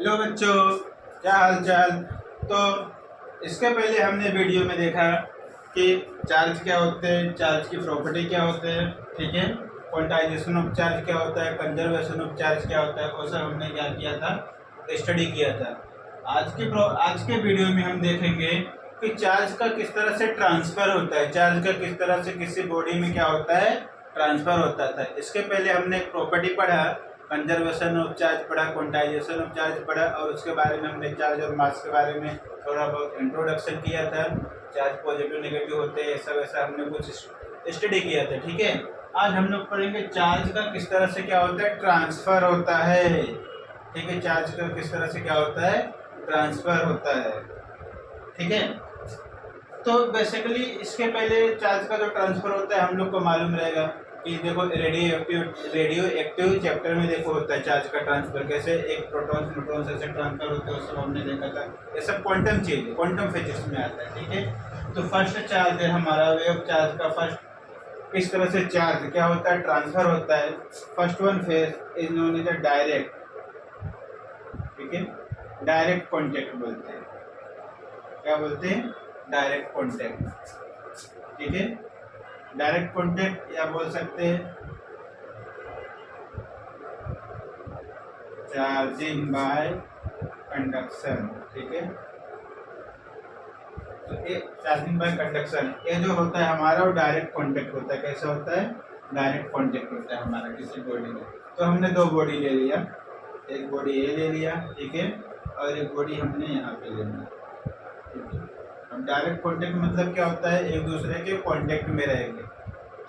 Hello बच्चों, क्या हाल चाल। तो इसके पहले हमने वीडियो में देखा कि चार्ज क्या होते हैं, चार्ज की प्रॉपर्टी क्या होते हैं, ठीक है। क्वांटाइजेशन ऑफ चार्ज क्या होता है, कंजर्वेशन ऑफ चार्ज क्या होता है, वो सब हमने क्या किया था, स्टडी किया था। आज के वीडियो में हम देखेंगे कि चार्ज का किस तरह से ट्रांसफर होता है, चार्ज का किस तरह से किसी बॉडी में क्या होता है, ट्रांसफर होता था। इसके पहले हमने एक प्रॉपर्टी पढ़ा, कंजर्वेशन ऑफ चार्ज पढ़ा, क्वांटाइजेशन ऑफ चार्ज पढ़ा, और उसके बारे में हमने चार्ज और मास के बारे में थोड़ा बहुत इंट्रोडक्शन किया था। चार्ज पॉजिटिव नेगेटिव होते हैं, ऐसा वैसा हमने कुछ स्टडी किया था, ठीक है। आज हम लोग पढ़ेंगे चार्ज का किस तरह से क्या होता है, ट्रांसफर होता है, ठीक है। चार्ज का किस तरह से क्या होता है, ट्रांसफर होता है, ठीक है। तो बेसिकली इसके पहले चार्ज का जो ट्रांसफर होता है हम लोग को मालूम रहेगा कि देखो रेडियो एक्टिव चैप्टर में देखो होता है चार्ज का ट्रांसफर कैसे, एक प्रोटॉन से न्यूट्रॉन से ट्रांसफर होता है, उसको हमने देखा था। ये सब क्वांटम चीज, क्वांटम फिजिक्स में आता है, ठीक है। तो फर्स्ट चार्ज है हमारा वेव चार्ज का, फर्स्ट किस तरह से चार्ज क्या होता है, ट्रांसफर होता है। First one phase is known as direct, ठीक है। डायरेक्ट कॉन्टेक्ट बोलते हैं, क्या बोलते हैं, डायरेक्ट कॉन्टेक्ट, ठीक है। डायरेक्ट कॉन्टेक्ट या बोल सकते हैं चार्जिंग बाय कंडक्शन, ठीक है। तो ये चार्जिंग बाय कंडक्शन ये जो होता है हमारा, वो डायरेक्ट कॉन्टेक्ट होता है। कैसा होता है, डायरेक्ट कॉन्टेक्ट होता है हमारा किसी बॉडी में। तो हमने दो बॉडी ले लिया, एक बॉडी ये ले लिया, ठीक है, और एक बॉडी हमने यहाँ पे ले लिया, ठीक है। अब डायरेक्ट कॉन्टेक्ट मतलब क्या होता है, एक दूसरे के कॉन्टेक्ट में रहेंगे,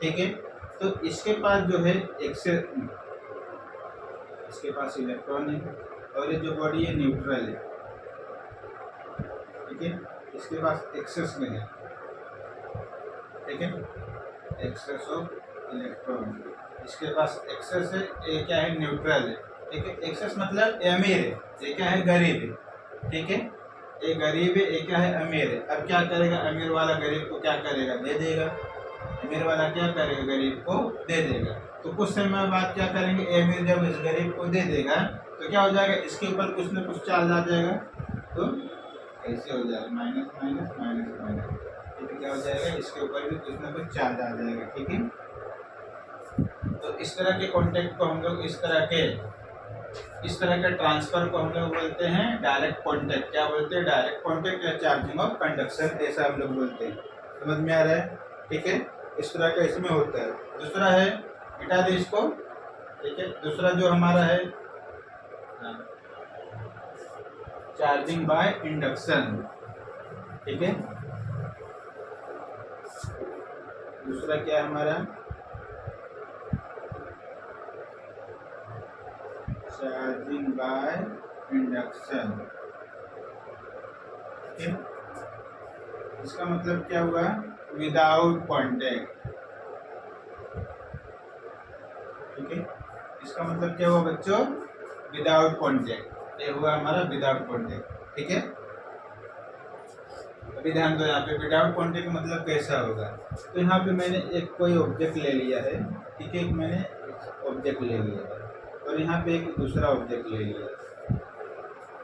ठीक है। तो इसके पास जो है इसके पास इलेक्ट्रॉन है, और ये जो बॉडी है न्यूट्रल है, ठीक है। इसके पास एक्सेस में है, ठीक है, एक्सेस ऑफ इलेक्ट्रॉन। इसके पास एक्सेस है, ये क्या है, न्यूट्रल है, ठीक है। एक्सेस मतलब अमीर है, ये क्या है, गरीब है, ठीक है। ये गरीब है, ये क्या है, अमीर है। अब क्या करेगा, अमीर वाला गरीब को क्या करेगा, दे देगा। अमीर वाला क्या करेगा, गरीब को दे देगा। तो कुछ समय बाद क्या करेंगे, अमीर जब इस गरीब को दे देगा तो क्या हो जाएगा, इसके ऊपर कुछ न कुछ चार्ज आ जाएगा। तो ऐसे हो जाएगा, माइनस माइनस माइनस माइनस, ठीक है। क्या हो जाएगा, इसके ऊपर भी कुछ न कुछ चार्ज आ जाएगा, ठीक है। तो इस तरह के कॉन्टेक्ट को हम लोग इस तरह के ट्रांसफर को हम लोग बोलते हैं डायरेक्ट कॉन्टेक्ट। क्या बोलते हैं, डायरेक्ट कॉन्टेक्ट या चार्जिंग ऑफ कंडक्शन, ऐसा हम लोग बोलते हैं। समझ में आ रहा है, ठीक है। इस तरह का इसमें होता है। दूसरा है, मिटा दे इसको, ठीक है। दूसरा जो हमारा है चार्जिंग बाय इंडक्शन, ठीक है। दूसरा क्या है हमारा, चार्जिंग बाय इंडक्शन, ठीक है। इसका मतलब क्या हुआ, विदाउट कॉन्टेक्ट, ठीक है। इसका मतलब क्या हुआ बच्चों, विदाउट कॉन्टेक्ट। ये हुआ हमारा विदाउट कॉन्टेक्ट, ठीक है। अभी ध्यान दो, यहाँ पे विदाउट कॉन्टेक्ट मतलब कैसा होगा। तो यहाँ पे मैंने एक कोई ऑब्जेक्ट ले लिया है, ठीक है, मैंने ऑब्जेक्ट ले लिया है, और यहाँ पे एक दूसरा ऑब्जेक्ट ले लिया,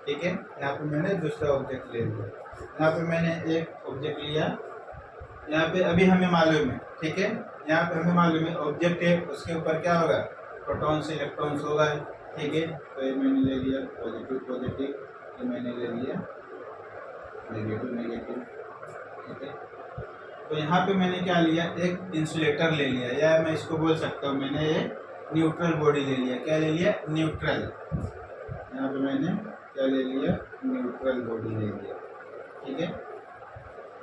ठीक है। यहाँ पे मैंने दूसरा ऑब्जेक्ट ले लिया, यहाँ पे मैंने एक ऑब्जेक्ट लिया, यहाँ पे अभी हमें मालूम है, ठीक है। यहाँ पे हमें मालूम है ऑब्जेक्ट है, उसके ऊपर क्या होगा, प्रोटॉन्स इलेक्ट्रॉन्स होगा, ठीक है। तो ये मैंने ले लिया पॉजिटिव पॉजिटिव, ये मैंने ले लिया नेगेटिव नेगेटिव, ठीक है। तो यहाँ पे मैंने क्या लिया, एक इंसुलेटर ले लिया, या मैं इसको बोल सकता हूँ मैंने एक न्यूट्रल बॉडी ले लिया। क्या ले लिया, न्यूट्रल। यहाँ पे मैंने क्या ले लिया, न्यूट्रल बॉडी ले लिया, ठीक है।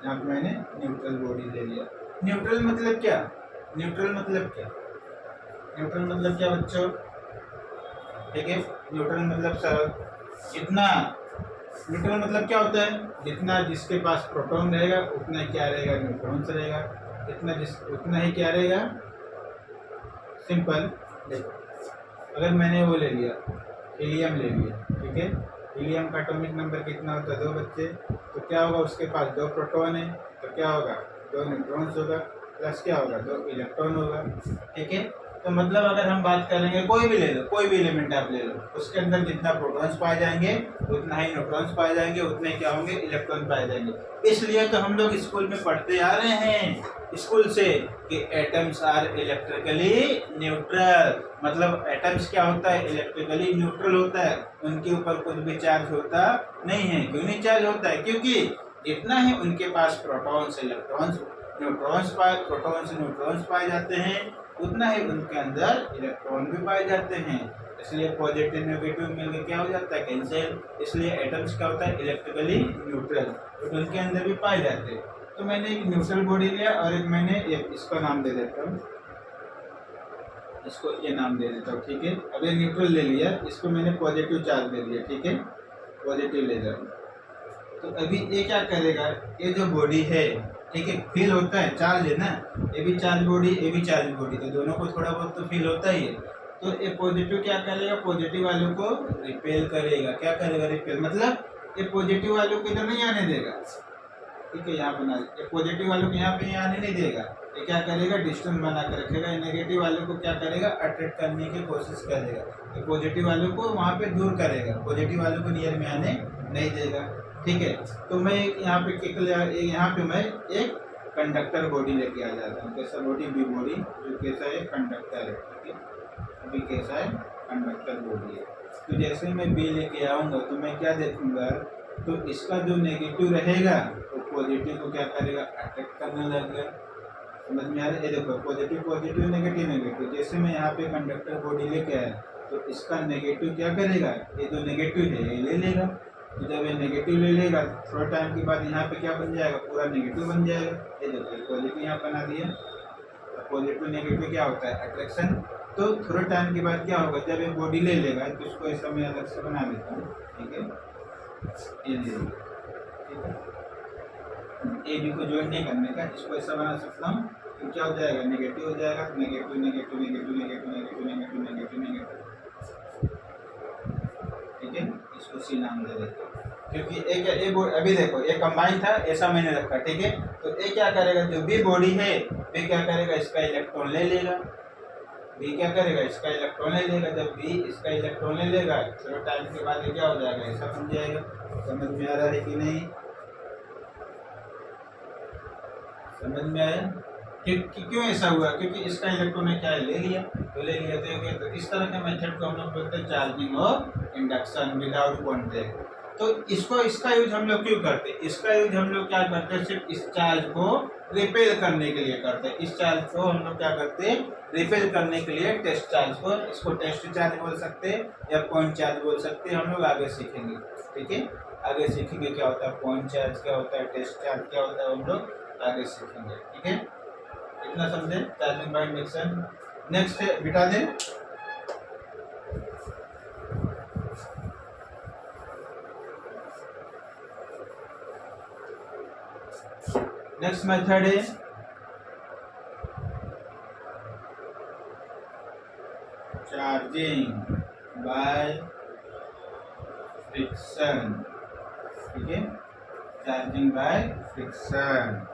यहाँ पे मैंने न्यूट्रल बॉडी ले लिया। न्यूट्रल मतलब क्या, न्यूट्रल मतलब क्या, न्यूट्रल मतलब क्या बच्चों, ठीक है। न्यूट्रल मतलब सर जितना, न्यूट्रल मतलब क्या होता है, जितना जिसके पास प्रोटॉन रहेगा उतना ही क्या रहेगा, न्यूट्रॉन्स रहेगा। उतना ही क्या रहेगा, सिंपल। देखो अगर मैंने वो ले लिया, हीलियम ले लिया, ठीक है। हीलियम का एटॉमिक नंबर कितना होता है, 2 बच्चे। तो क्या होगा, उसके पास 2 प्रोटॉन है, तो क्या होगा, 2 न्यूट्रॉन्स होगा, प्लस क्या होगा, 2 इलेक्ट्रॉन होगा, ठीक है। तो मतलब अगर हम बात करेंगे कोई भी ले लो, कोई भी एलिमेंट आप ले लो, उसके अंदर जितना प्रोटॉन्स पाए जाएंगे उतना ही न्यूट्रॉन्स पाए जाएंगे, उतने क्या होंगे, इलेक्ट्रॉन पाए जाएंगे। इसलिए तो हम लोग स्कूल में पढ़ते आ रहे हैं स्कूल से कि एटम्स आर इलेक्ट्रिकली न्यूट्रल। मतलब एटम्स क्या होता है, इलेक्ट्रिकली न्यूट्रल होता है, उनके ऊपर कुछ भी चार्ज होता नहीं है। क्यों नहीं चार्ज होता है, क्योंकि जितना ही उनके पास प्रोटॉन्स इलेक्ट्रॉन्स प्रोटॉन्स न्यूट्रॉन्स पाए जाते हैं, उतना ही उनके अंदर इलेक्ट्रॉन भी पाए जाते हैं। इसलिए पॉजिटिव नेगेटिव मिलकर क्या हो जाता है, कैंसिल। इसलिए एटम्स क्या होता है, इलेक्ट्रिकली न्यूट्रल, तो उनके अंदर भी पाए जाते हैं। तो मैंने एक न्यूट्रल बॉडी लिया और एक मैंने इसका नाम दे देता हूँ, इसको ये नाम दे देता हूँ, ठीक है। अब ये न्यूट्रल ले लिया, इसको मैंने पॉजिटिव चार्ज दे दिया, ठीक है, पॉजिटिव ले जाओ। तो अभी ये क्या करेगा, ये जो बॉडी है, ठीक है, फील होता है, चार्ज है ना, ये भी चार्ज बॉडी, ये भी चार्ज बॉडी, तो दोनों को थोड़ा बहुत तो फील होता ही है। तो ये पॉजिटिव क्या करेगा, पॉजिटिव वालों को रिपेल करेगा। क्या करेगा, रिपेल, मतलब ये पॉजिटिव वालों को इधर नहीं आने देगा, ठीक है, यहाँ बना, ये पॉजिटिव वालों को यहाँ पे आने नहीं देगा। ये क्या करेगा, डिस्टेंस बना कर रखेगा। नेगेटिव वालों को क्या करेगा, अट्रैक्ट करने की कोशिश करेगा, तो पॉजिटिव वालों को वहाँ पे दूर करेगा, पॉजिटिव वालों को नियर में आने नहीं देगा, ठीक है। तो मैं यहाँ पे यहाँ पे मैं एक कंडक्टर बॉडी लेके आ जाता हूँ। कैसा बॉडी, बी बॉडी, जो कैसा है, कंडक्टर है, ठीक है, अभी कैसा है, कंडक्टर बॉडी है। तो जैसे मैं बी लेके आऊँगा तो मैं क्या देखूँगा, तो इसका जो नेगेटिव रहेगा तो पॉजिटिव को क्या करेगा, अट्रैक्ट करने लगेगा। समझ में आ रहा है, ये देखो, पॉजिटिव पॉजिटिव नेगेटिव नेगेटिव। जैसे मैं यहाँ पे कंडक्टर बॉडी लेके आया तो इसका नेगेटिव क्या करेगा, ये जो नेगेटिव है ये ले लेगा। तो जब ये नेगेटिव ले लेगा थोड़ा टाइम के बाद यहाँ पे क्या बन जाएगा, पूरा नेगेटिव बन जाएगा। ये देखो, पॉजिटिव यहाँ बना दिया, पॉजिटिव नेगेटिव क्या होता है, अट्रैक्शन। तो थोड़े टाइम के बाद क्या होगा, जब ये बॉडी ले लेगा तो इसको ऐसा मैं अलग से बना देता हूँ, ठीक है, ये ले, ठीक है, ए बी को ज्वाइन नहीं करने का, इसको ऐसा बना सकता हूँ। तो क्या हो जाएगा, नेगेटिव हो जाएगा, negative negative negative negative negative negative negative negative, ठीक है, इसको सी नाम दे देते हैं। क्योंकि एक अभी देखो ये कंबाइन था, ऐसा मैंने रखा, ठीक है। तो ये क्या करेगा, जो बी बॉडी है, बी क्या करेगा, इसका इलेक्ट्रॉन ले लेगा। बी क्या करेगा, इसका इलेक्ट्रॉन ले लेगा। जब बी इसका इलेक्ट्रॉन ले लेगा थोड़ा टाइम के बाद ये क्या हो जाएगा, ऐसा बन जाएगा। समझ में आ रहा है कि नहीं, समझ में आया कि क्यों ऐसा हुआ, क्योंकि इसका इलेक्ट्रॉन ने क्या ले लिया, तो ले लिया। तो इस तरह के मेथड को हम लोग बोलते हैं चार्जिंग और इंडक्शन विदाउट कॉन्टैक्ट। तो इसका यूज हम लोग क्यों करते हैं, इसका यूज हम लोग क्या करते हैं, सिर्फ इस चार्ज को रिपेल करने के लिए करते हैं। इस चार्ज को हम लोग क्या करते हैं, रिपेल करने के लिए टेस्ट चार्ज को, इसको टेस्ट चार्ज बोल सकते हैं या पॉइंट चार्ज बोल सकते हैं। हम लोग आगे सीखेंगे, ठीक है, आगे सीखेंगे क्या होता है पॉइंट चार्ज, क्या होता है टेस्ट चार्ज, क्या होता है, हम लोग आगे सीखेंगे, ठीक है। इतना समझे, चार्जिंग बाय इंडक्शन। नेक्स्ट है, बिठा दें, नेक्स्ट मेथड है चार्जिंग बाय फ्रिक्शन, ठीक है, चार्जिंग बाय फ्रिक्शन।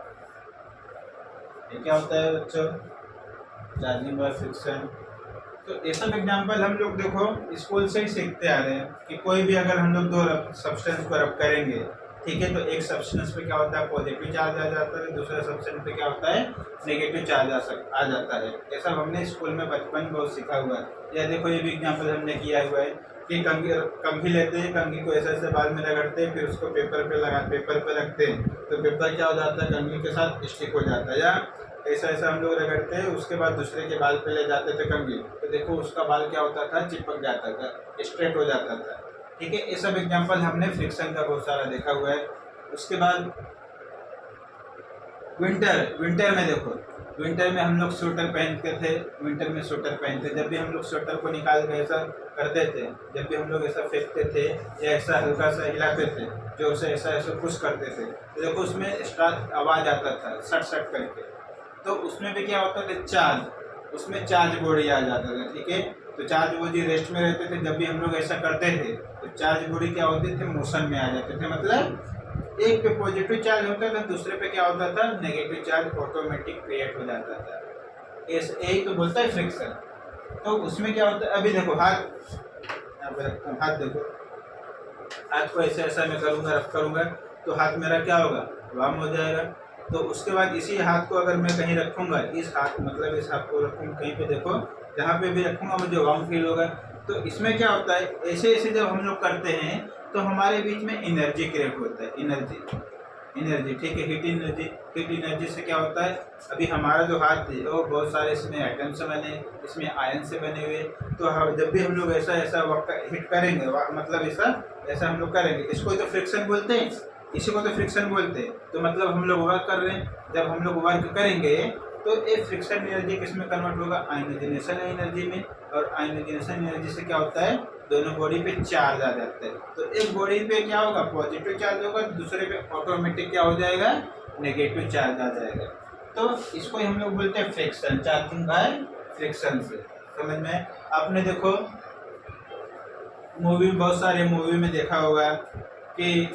ये क्या होता है बच्चों, चार्जिंग बाय फ्रिक्शन। तो ये सब एग्जाम्पल हम लोग देखो स्कूल से ही सीखते आ रहे हैं कि कोई भी अगर हम लोग दो सब्सटेंस को रब करेंगे, ठीक है, तो एक सब्सटेंस पे क्या होता है, पॉजिटिव चार्ज आ जाता है, दूसरे सब्सटेंस पे क्या होता है, नेगेटिव चार्ज आ जाता है। ये सब हमने स्कूल में बचपन बहुत सीखा हुआ है। या देखो ये भी एग्जाम्पल हमने किया हुआ है कि कंघी लेते हैं, कंघी को ऐसे ऐसे बाल में रगड़ते हैं, फिर उसको पेपर पे रखते हैं, तो पेपर क्या हो जाता है, कंघी के साथ स्टिक हो जाता है। या ऐसा ऐसा हम लोग रगड़ते हैं, उसके बाद दूसरे के बाल पे ले जाते थे कंघी, तो देखो उसका बाल क्या होता था, चिपक जाता था, स्ट्रेट हो जाता था, ठीक है। ये सब एग्जाम्पल हमने फ्रिक्शन का बहुत सारा देखा हुआ है। उसके बाद विंटर में देखो, विंटर में हम लोग स्वेटर पहनते थे, विंटर में स्वेटर पहनते, जब भी हम लोग स्वेटर को निकाल के ऐसा करते थे, जब भी हम लोग ऐसा फेंकते थे या ऐसा हल्का सा हिलाते थे, जो उसे ऐसा ऐसा पुश करते थे, तो देखो उसमें स्टार्ट आवाज़ आता था सट सट करके। तो उसमें भी क्या होता था, चार्ज, उसमें चार्ज बॉडी आ जाता था, ठीक है। तो चार्ज बॉडी रेस्ट में रहते थे, जब भी हम लोग ऐसा करते थे तो चार्ज बॉडी क्या होते थे, मोशन में आ जाते थे। मतलब एक पे पॉजिटिव चार्ज होता था, दूसरे पे क्या होता था, नेगेटिव चार्ज ऑटोमेटिक क्रिएट हो जाता था। यही तो बोलता है फ्रिक्शन। तो उसमें क्या होता है, अभी देखो हाथ यहाँ पे रखता हूँ, हाथ देखो, हाथ को ऐसे ऐसा मैं करूँगा, रफ करूँगा तो हाथ मेरा क्या होगा, वार्म हो जाएगा। तो उसके बाद इसी हाथ को अगर मैं कहीं रखूँगा, इस हाथ मतलब इस हाथ को रखूँगा कहीं पे, देखो जहाँ पे भी रखूँगा मुझे वार्म फील होगा। तो इसमें क्या होता है, ऐसे ऐसे जब हम लोग करते हैं तो हमारे बीच में एनर्जी क्रिएट होता है, एनर्जी, एनर्जी, ठीक है, हीट एनर्जी। हीट एनर्जी से क्या होता है, अभी हमारा जो हाथ है वो बहुत सारे इसमें एटम से बने, इसमें आयन से बने हुए। तो हम जब भी हम लोग ऐसा ऐसा वर्क हिट करेंगे, मतलब ऐसा ऐसा हम लोग करेंगे, इसको तो फ्रिक्शन बोलते हैं, इसी को तो फ्रिक्शन बोलते हैं। तो मतलब हम लोग वर्क कर रहे हैं, जब हम लोग वर्क करेंगे तो एक फ्रिक्शन एनर्जी किस में कन्वर्ट होगा, आयनाइजेशन एनर्जी में। और आयनाइजेशन एनर्जी से क्या होता है, दोनों बॉडी पे चार्ज आ जाता है। तो एक बॉडी पे क्या होगा, पॉजिटिव चार्ज होगा, दूसरे पे ऑटोमेटिक क्या हो जाएगा, नेगेटिव चार्ज आ जाएगा। तो इसको हम लोग बोलते हैं फ्रिक्शन, चार्जिंग बाय फ्रिक्शन से। समझ में? आपने देखो मूवी, बहुत सारे मूवी में देखा होगा कि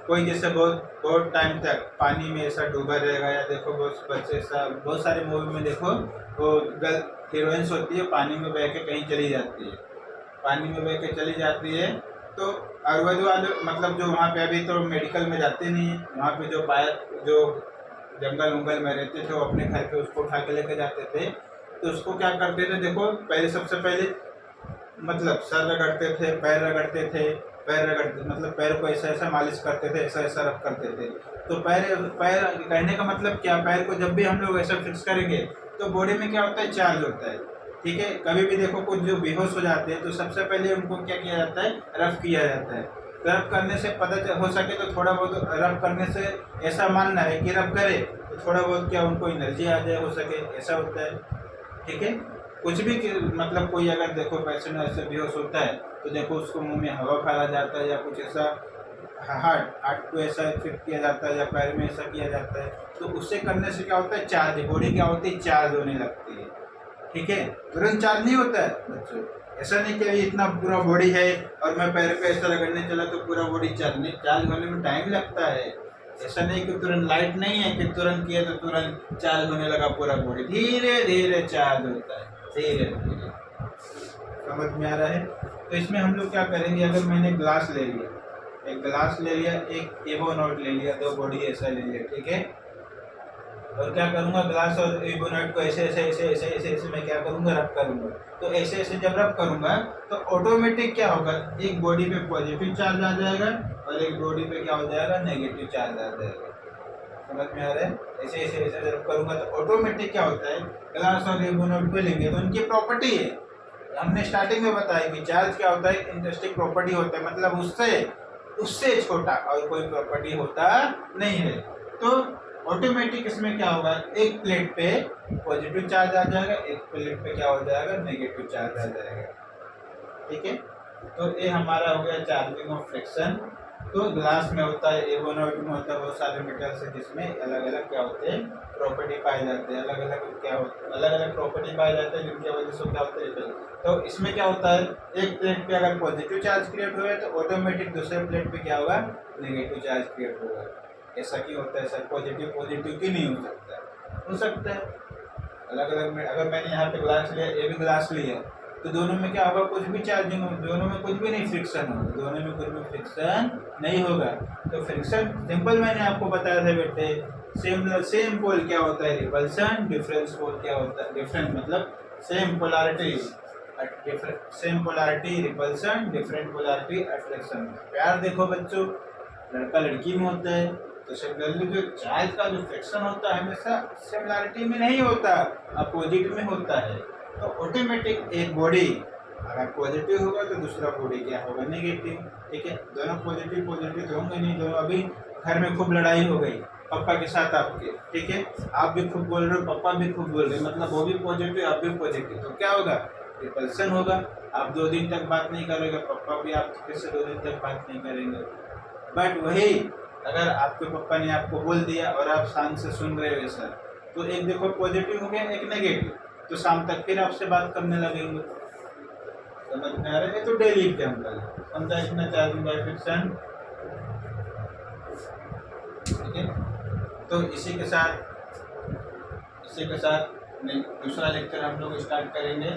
कोई जैसे बहुत बहुत टाइम तक पानी में ऐसा डूबा रहेगा, या देखो बहुत बच्चे ऐसा, बहुत सारे मूवी में देखो वो गर्ल हीरोइंस होती है, पानी में बह के कहीं चली जाती है, पानी में बह के चली जाती है। तो आयुर्वेद वाले मतलब जो वहाँ पे, अभी तो मेडिकल में जाते नहीं है, वहाँ पे जो जो जंगल उंगल में रहते थे वो अपने घर पे उसको उठा के लेके जाते थे। तो उसको क्या करते थे, देखो पहले सबसे पहले मतलब सर रगड़ते थे, पैर रगड़ते थे, पैर रगड़ते मतलब पैर को ऐसा ऐसा मालिश करते थे, ऐसा ऐसा रब करते थे। तो पैर पैर कहने का मतलब क्या, पैर को जब भी हम लोग ऐसा फिक्स करेंगे तो बॉडी में क्या होता है, चार्ज होता है। ठीक है, कभी भी देखो कुछ जो बेहोश हो जाते हैं तो सबसे पहले उनको क्या किया जाता है, रफ किया जाता है। रफ करने से पता हो सके तो थोड़ा बहुत रफ करने से ऐसा मानना है कि रफ करे तो थोड़ा बहुत क्या उनको एनर्जी आ जाए, हो सके ऐसा होता है। ठीक है, कुछ भी मतलब कोई अगर देखो पेशेंट ऐसे बेहोश होता है तो देखो उसको मुंह में हवा भरा जाता है, या कुछ ऐसा हार्ट हार्ट को ऐसा फिट किया जाता है, या पैर में ऐसा किया जाता है। तो उससे करने से क्या होता है, चार्ज, बॉडी क्या होती है, चार्ज होने लगती है। ठीक है, तुरंत चार्ज नहीं होता है बच्चों, ऐसा नहीं कि इतना पूरा बॉडी है और मैं पैर पे ऐसा रगड़ने चला तो पूरा बॉडी चार्ज होने में टाइम लगता है। ऐसा नहीं कि तुरंत, लाइट नहीं है कि तुरंत किया तो तुरंत चार्ज होने लगा पूरा बॉडी, धीरे धीरे चार्ज होता है, धीरे धीरे। समझ में आ रहा है? तो इसमें हम लोग क्या करेंगे, अगर मैंने ग्लास ले लिया, एक ग्लास ले लिया, एक एवोनॉट ले लिया, दो बॉडी ऐसा ले लिया, ठीक है, और क्या करूंगा, ग्लास और एवोनॉट को ऐसे ऐसे ऐसे ऐसे ऐसे ऐसे मैं क्या करूंगा, रब करूंगा। तो ऐसे ऐसे जब रब करूंगा तो ऑटोमेटिक क्या होगा, एक बॉडी पे पॉजिटिव चार्ज आ जाएगा और एक बॉडी पे क्या हो जाएगा, नेगेटिव चार्ज आ जाएगा। समझ में आ रहा है? ऐसे ऐसे ऐसे जब करूंगा तो ऑटोमेटिक क्या होता है, ग्लास और एवोनॉट को लेंगे तो उनकी प्रॉपर्टी है, हमने स्टार्टिंग में बताया कि चार्ज क्या होता है, इंटरेस्टिंग प्रॉपर्टी होता है, मतलब उससे उससे छोटा और कोई प्रॉपर्टी होता नहीं है। तो ऑटोमेटिक इसमें क्या होगा, एक प्लेट पे पॉजिटिव चार्ज आ जाएगा, एक प्लेट पे क्या हो जाएगा, नेगेटिव चार्ज आ जाएगा। ठीक है, तो ये हमारा हो गया चार्जिंग ऑफ फ्रिक्शन। तो ग्लास में होता है, एवोनॉट में होता है, बहुत सारे मेटल्स है जिसमें अलग अलग क्या होते हैं, प्रॉपर्टी पाए जाते हैं, अलग अलग क्या होते हैं, अलग अलग प्रॉपर्टी पाए जाते हैं जिनकी वजह से क्या होता है। तो इसमें क्या होता है, एक प्लेट पे अगर पॉजिटिव चार्ज क्रिएट हुआ है तो ऑटोमेटिक दूसरे प्लेट पे क्या होगा, नेगेटिव चार्ज क्रिएट होगा। ऐसा क्यों होता है सर, पॉजिटिव पॉजिटिव क्यों नहीं हो सकता, हो सकता है अलग अलग में। अगर मैंने यहाँ पे ग्लास लिया, ये भी ग्लास लिया, तो दोनों में क्या होगा, कुछ भी चार्जिंग होगा, दोनों में कुछ भी नहीं फ्रिक्शन होगा, दोनों में कुछ भी फ्रिक्शन नहीं होगा। तो फ्रिक्शन सिंपल मैंने आपको बताया था बेटे, सेम पोल क्या होता है, रिपल्सन, डिफरेंस पोल क्या होता है, डिफरेंट मतलब same polarity, same polarity repulsion, different polarity attraction. प्यार देखो बच्चों, लड़का लड़की में होता है तो सिमिलरली जो चार्ज का जो फ्रिक्शन होता है हमेशा सिमिलैरिटी में नहीं होता, अपोजिट में होता है। तो ऑटोमेटिक एक बॉडी अगर पॉजिटिव होगा तो दूसरा बॉडी क्या होगा, नेगेटिव। ठीक है, दोनों पॉजिटिव पॉजिटिव तो होंगे नहीं, दोनों अभी घर में खूब लड़ाई हो गई पापा के साथ आपके, ठीक है, आप भी खूब बोल रहे हो, पापा भी खूब बोल रहे हैं, मतलब वो भी पॉजिटिव आप भी पॉजिटिव, तो क्या होगा, रिपल्सन होगा। आप 2 दिन तक बात नहीं करेंगे, पापा भी आपके से 2 दिन तक बात नहीं करेंगे। बट वही अगर आपके पापा ने आपको बोल दिया और आप शांत से सुन रहे हो सर, तो एक देखो पॉजिटिव हो गया, एक नेगेटिव, तो शाम तक फिर आपसे बात करने लगेंगे। समझ में आ रहा है? तो डेली एग्जाम्पल समझा, इतना चार्जिंग बाय फ्रिक्शन। ठीक है, तो इसी के साथ दूसरा लेक्चर हम लोग स्टार्ट करेंगे,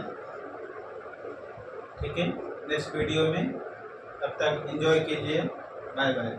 ठीक है, नेक्स्ट वीडियो में। तब तक एंजॉय कीजिए, बाय बाय।